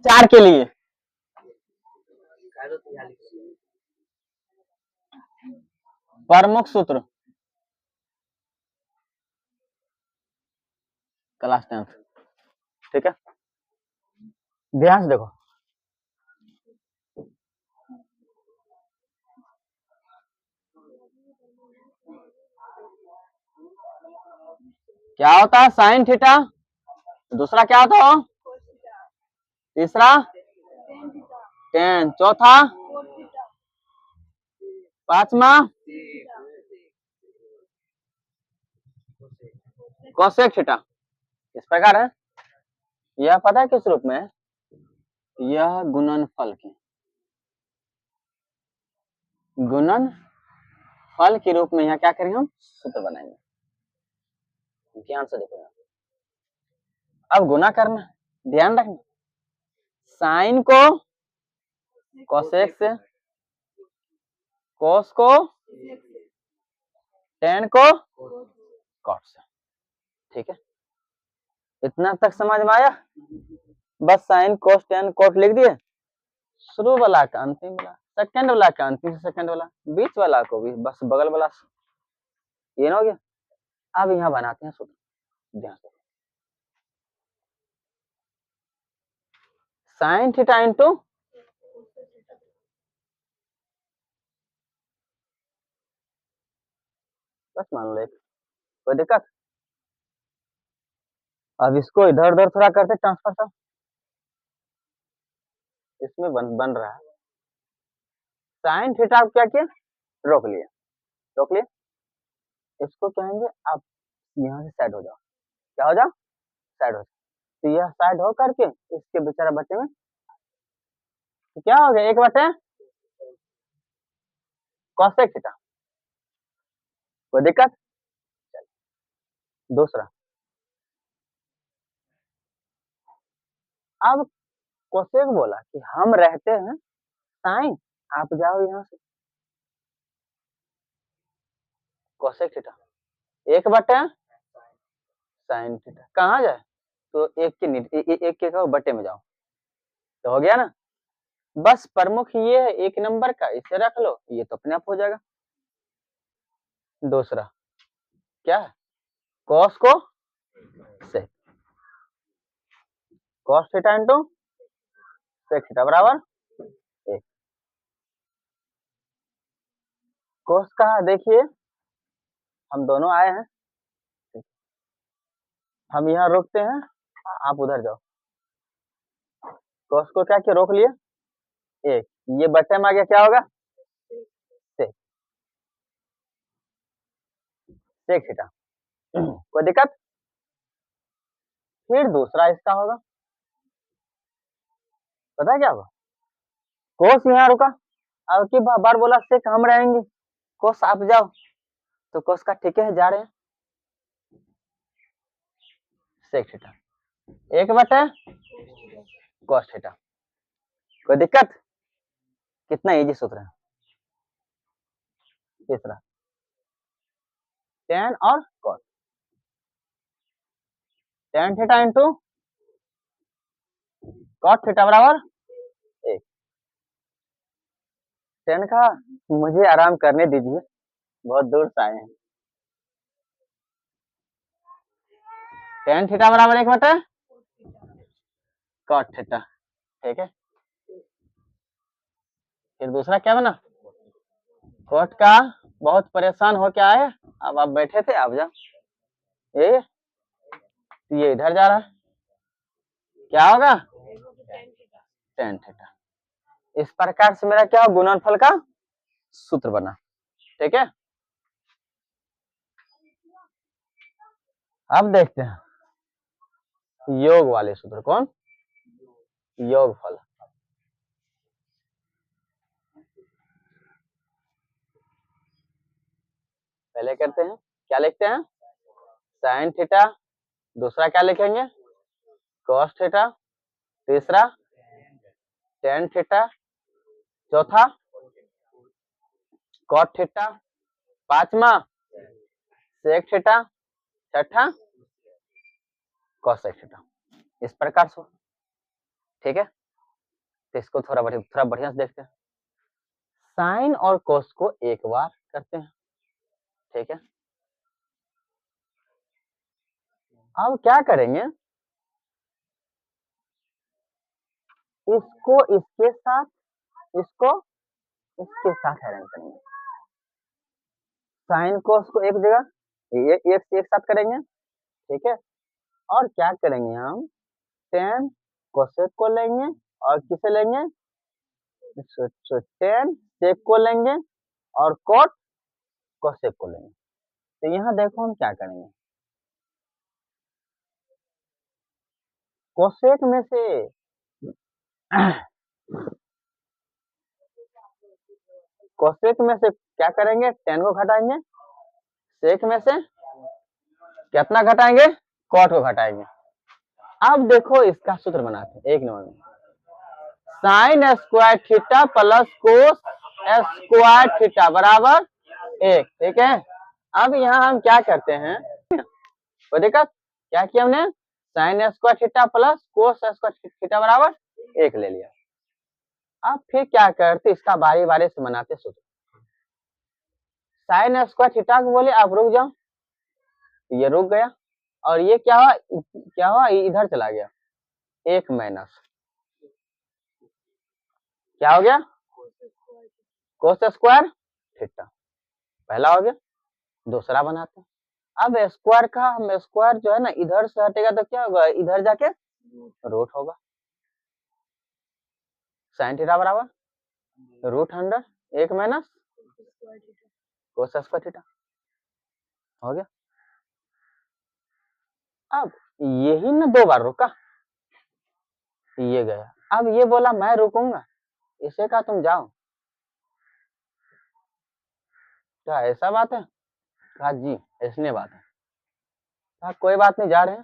4 के लिए प्रमुख सूत्र क्लास 10। ठीक है, ध्यान से देखो। क्या होता है साइन थीटा, दूसरा क्या होता है, तीसरा टेन, चौथा पांचवा कोसेक थीटा। इस प्रकार है। यह पता है किस रूप में, यह गुणनफल के गुणनफल के रूप में यहाँ क्या करेंगे, हम सूत्र बनाएंगे। ध्यान से देखो, अब गुना करना, ध्यान रखना, साइन को कोसेक से, कोस को टेन को कॉट से। ठीक है, इतना तक समझ में आया। बस साइन कोस टेन कोट लिख दिए, शुरू वाला का अंतिम वाला, सेकंड वाला का अंतिम से सेकंड वाला, बीच वाला को भी, बस बगल वाला, ये ना हो गया। अब यहाँ बनाते हैं सूत्र, ध्यान से। साइन थीटा इंटू बस मान लो एक, कोई दिक्कत। अब इसको इधर उधर थोड़ा करते ट्रांसफर सब, इसमें बन रहा है। साइन थीटा क्या किया, रोक लिया, रोक लिया। इसको कहेंगे आप यहाँ से साइड हो जाओ, क्या हो जाओ, साइड हो जाओ। तो यह साइड हो करके इसके बेचारा बटे में, तो क्या हो गया, एक बटे कोसेक थीटा, कोई दिक्कत। दूसरा, अब कोसेक बोला कि हम रहते हैं साइन, आप जाओ यहाँ से कोसेक थीटा, एक बटे साइन थीटा, कहाँ जाए, तो एक के एक के बटे में जाओ, तो हो गया ना। बस प्रमुख ये है एक नंबर का, इसे रख लो, ये तो अपने आप हो जाएगा। दूसरा क्या है, कॉस को sec, cos theta into sec theta बराबर एक। कॉस का देखिए, हम दोनों आए हैं, हम यहाँ रोकते हैं, आप उधर जाओ। कॉस को क्या किया, रोक लिए, एक, ये बटे में आ गया, क्या होगा, सेक, सेक थीटा, कोई दिक्कत। फिर दूसरा इसका होगा, पता है क्या होगा, कोस यहाँ रुका, अब की बार बोला सेक हम रहेंगे, कोस आप जाओ, तो कोस का ठीक है, जा रहे हैं, सेक थीटा, एक बटे कॉस थीटा, कोई दिक्कत। कितना इजी सूत्र है। तीसरा टेन और cos, tan theta into cos theta बराबर एक। टेन का मुझे आराम करने दीजिए, बहुत दूर से आए हैं। टेन थीटा बराबर एक बटे कॉस थीटा, ठीक है। फिर दूसरा क्या बना, कोट का बहुत परेशान हो क्या आए, अब आप बैठे थे, आप जाओ, ये इधर जा रहा है, क्या होगा, टेन थीटा। इस प्रकार से मेरा क्या गुणनफल का सूत्र बना। ठीक है, अब देखते हैं योग वाले सूत्र, कौन, योगफल। पहले करते हैं, क्या लिखते हैं, साइन थीटा, दूसरा क्या लिखेंगे, कॉस थीटा, तीसरा टेन थीटा, चौथा कॉट थीटा, पांचवा सेक थीटा, छठा कोसेक थीटा। इस प्रकार से, ठीक है। तो इसको थोड़ा बढ़िया से देखते हैं। साइन और कोस को एक बार करते हैं, ठीक है। अब क्या करेंगे, इसको इसके साथ, इसको इसके साथ अरेंज करेंगे। साइन कोस को एक जगह एक साथ करेंगे, ठीक है। और क्या करेंगे हम, टेन कोसेक को लेंगे और किसे लेंगे, टेन सेक को लेंगे और कोट कोसेक को लेंगे। तो यहाँ देखो हम क्या करेंगे, कोसेक में से कोसेक में से क्या करेंगे, टेन को घटाएंगे, सेक में से कितना घटाएंगे, कॉट को घटाएंगे। अब देखो इसका सूत्र बनाते हैं एक नंबर में, sine square theta plus cos square theta बराबर एक, ठीक है। अब यहाँ हम क्या करते हैं, वो देखा क्या किया हमने, sine square theta plus cos square theta बराबर एक ले लिया। अब फिर क्या करते, इसका बारी बारी से बनाते सूत्र। साइन स्क्वायर थीटा को बोले आप रुक जाओ, ये रुक गया, और ये क्या हुआ इधर चला गया, एक माइनस क्या हो गया, कोस स्क्वायर थीटा, पहला हो गया। दूसरा बनाते हैं, अब स्क्वायर का हम स्क्वायर जो है ना इधर से हटेगा तो क्या होगा, इधर जाके रूट होगा, साइन थीटा बराबर रूट अंडर एक माइनस कोस स्क्वायर थीटा हो गया। अब यही ना दो बार रुका, ये गया, अब ये बोला मैं रुकूंगा, इसे कहा तुम जाओ, क्या ऐसा बात है, कहा जी ऐसने बात है, कहा कोई बात नहीं जा रहे हैं।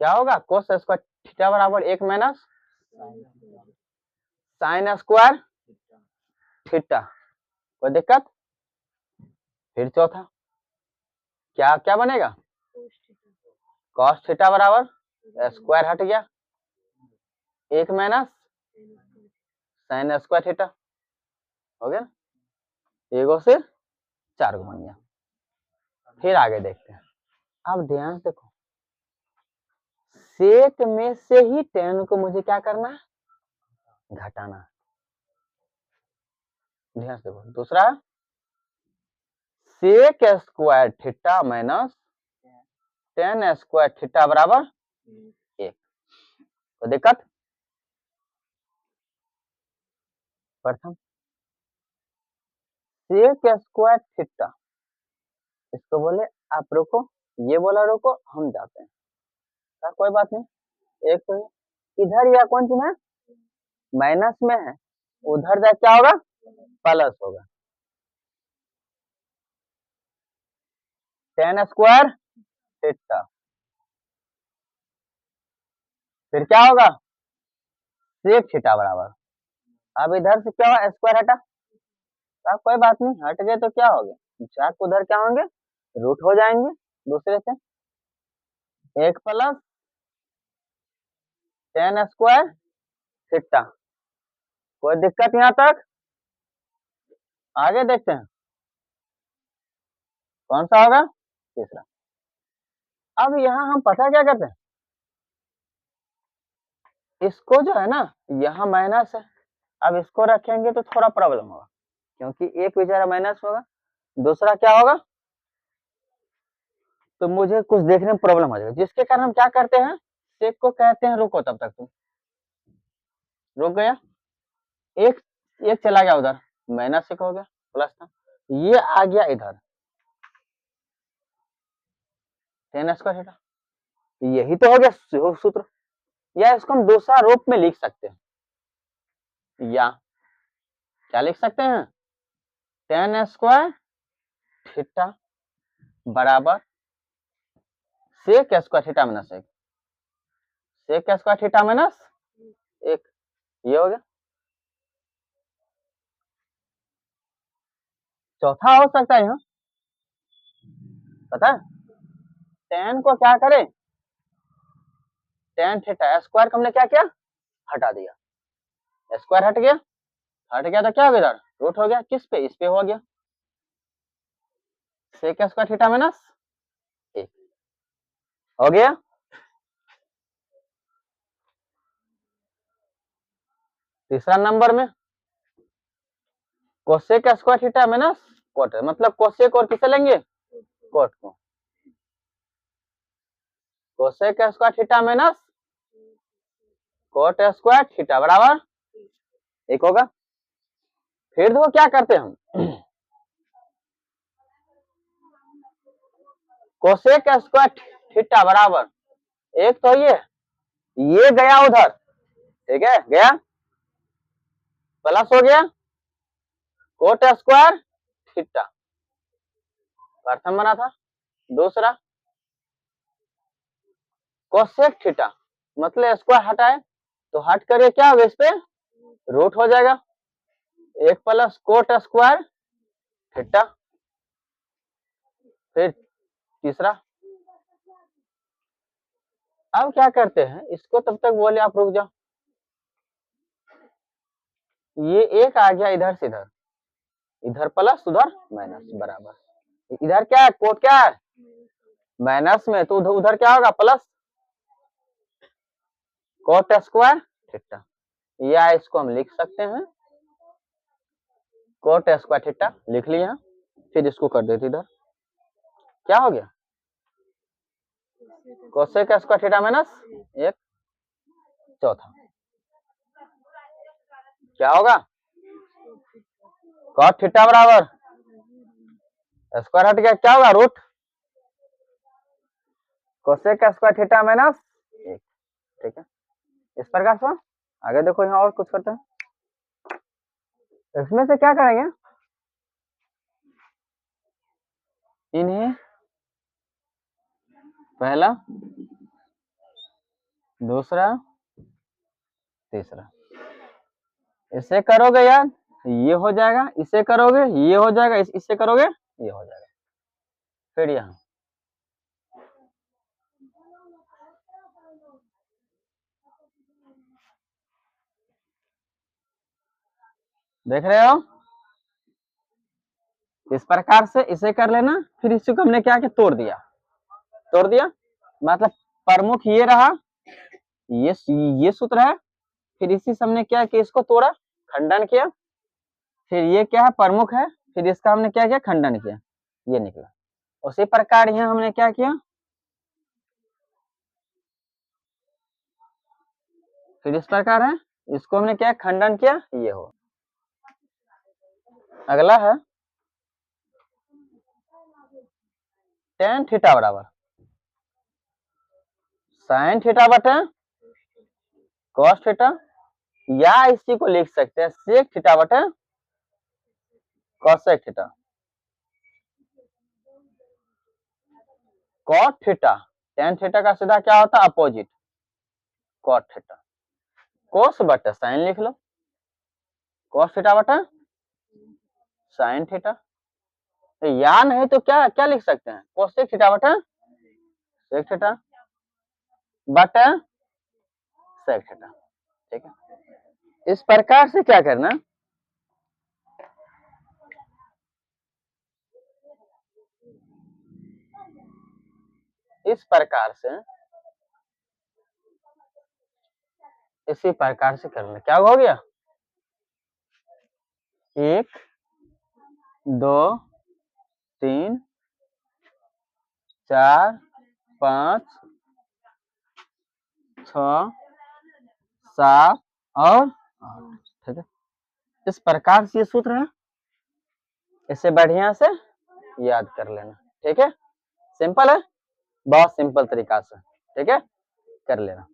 क्या होगा, कोस स्क्वायर थीटा बराबर एक माइनस साइन स्क्वायर थीटा, कोई दिक्कत। फिर चौथा क्या क्या बनेगा, कॉस थीटा बराबर स्क्वायर हट गया एक माइनस साइन स्क्वायर थीटा हो गया, एगो से चार को बन गया। फिर आगे देखते हैं, अब ध्यान से देखो, सेक में से ही टेन को मुझे क्या करना है, घटाना। ध्यान से देखो, दूसरा sec square theta minus tan square theta बराबर एक, तो दिक्कत। प्रथम सेक स्क्वायर थीटा, इसको बोले आप रुको, ये बोला रुको, हम जाते हैं, कोई बात नहीं। एक तो इधर या कौन सी है, माइनस में है, उधर जा क्या होगा, प्लस होगा, टेन स्क्वायर थीटा, फिर क्या होगा, सेक थीटा बराबर, अब इधर से क्या हुआ, स्क्वायर हटा, कोई बात नहीं, हट गए तो क्या हो गया, चार उधर क्या होंगे, रूट हो जाएंगे दूसरे से, एक प्लस टेन स्क्वायर थीटा, कोई दिक्कत यहाँ तक। आगे देखते हैं कौन सा होगा, तीसरा। अब यहाँ हम पता क्या करते हैं, इसको जो है ना यहाँ माइनस है, अब इसको रखेंगे तो थोड़ा प्रॉब्लम होगा, क्योंकि एक बेचारा माइनस होगा, दूसरा क्या होगा, तो मुझे कुछ देखने में प्रॉब्लम हो जाएगा, जिसके कारण हम क्या करते हैं, सेक को कहते हैं रुको, तब तक तुम रुक गया, एक एक चला गया उधर, माइनस एक हो गया, प्लस था, ये आ गया इधर टेन स्क्वायर थीटा, यही तो हो गया सूत्र, या इसको हम दूसरा रूप में लिख सकते हैं, या क्या लिख सकते हैं, टेन स्क्वायर थीटा बराबर सेक स्क्वायर थीटा माइनस एक, सेक स्क्वायर थीटा माइनस एक, ये हो गया। चौथा हो सकता है यहाँ, पता है, टेन को क्या करें, टेन थीटा स्क्वायर को हमने क्या किया, हटा दिया, स्क्वायर हट गया तो क्या हो गया इधर, रूट हो गया, किस पे, इस पे हो गया, सेक स्क्वायर थीटा माइनस 1 हो गया। तीसरा नंबर में cosec square theta minus cot, मतलब कोसेक और किसे लेंगे, कॉट को, cosec square theta minus cot square theta बराबर 1 होगा। फिर देखो क्या करते हैं हम, कोसेक स्क्वायर थीटा बराबर 1 तो ये गया उधर, ठीक है, गया, प्लस हो गया कोट स्क्वायर थीटा, प्रथम बना था। दूसरा कोसेक थीटा, मतलब स्क्वायर हटाए तो हट करके क्या होगा, इस पे रूट हो जाएगा, 1 प्लस कोट स्क्वायर थीटा। फिर तीसरा, अब क्या करते हैं इसको, तब तक बोले आप रुक जाओ, ये एक आ गया इधर से इधर, इधर प्लस उधर माइनस बराबर, इधर क्या है, कोट क्या है माइनस में, तो उधर क्या होगा प्लस कोट स्क्वायर थीटा, या इसको हम लिख सकते हैं कोट स्क्वायर थीटा, लिख लिया। फिर इसको कर देते इधर, क्या हो गया कोसेक स्क्वायर थीटा माइनस 1 चौथा, क्या होगा कॉट थीटा बराबर स्क्वायर हट गया, क्या होगा root cosec square theta minus 1, ठीक है। इस प्रकार से आगे देखो, यहाँ और कुछ करते हैं, इसमें से क्या करेंगे, इन्हें पहला दूसरा तीसरा, इसे करोगे यार ये हो जाएगा, इसे करोगे ये हो जाएगा, इससे करोगे ये हो जाएगा। फिर यहाँ देख रहे हो, इस प्रकार से इसे कर लेना। फिर इसी को हमने क्या किया, तोड़ दिया, मतलब प्रमुख ये रहा, ये सूत्र है, फिर इसी से हमने क्या किया, इसको तोड़ा, खंडन किया, फिर ये क्या है प्रमुख है, फिर इसका हमने क्या किया, खंडन किया, ये निकला। उसी प्रकार यहाँ हमने क्या किया, फिर इस प्रकार है, इसको हमने क्या खंडन किया, ये हो। अगला है टेन थीटा बराबर साइन थीटा बटे कॉस थीटा, या इसी को लिख सकते हैं सेक थीटा बटे cosec theta. Cot theta tan theta का सीधा क्या होता है अपोजिट, कॉट थीटा, कोस बटे साइन लिख लो, कॉस थीटा बटे साइन थीटा, तो या नहीं तो क्या क्या लिख सकते हैं, कोसेक थीटा बटे सेक थीटा बटे सेक थीटा, ठीक है। इस प्रकार से क्या करना, इस प्रकार से इसी प्रकार से करना, क्या हो गया 1 2 3 4 5 6 7 और 8, ठीक है। इस प्रकार से ये सूत्र है, इसे बढ़िया से याद कर लेना, ठीक है। सिंपल है, बहुत सिंपल तरीका से, ठीक है, कर लेना।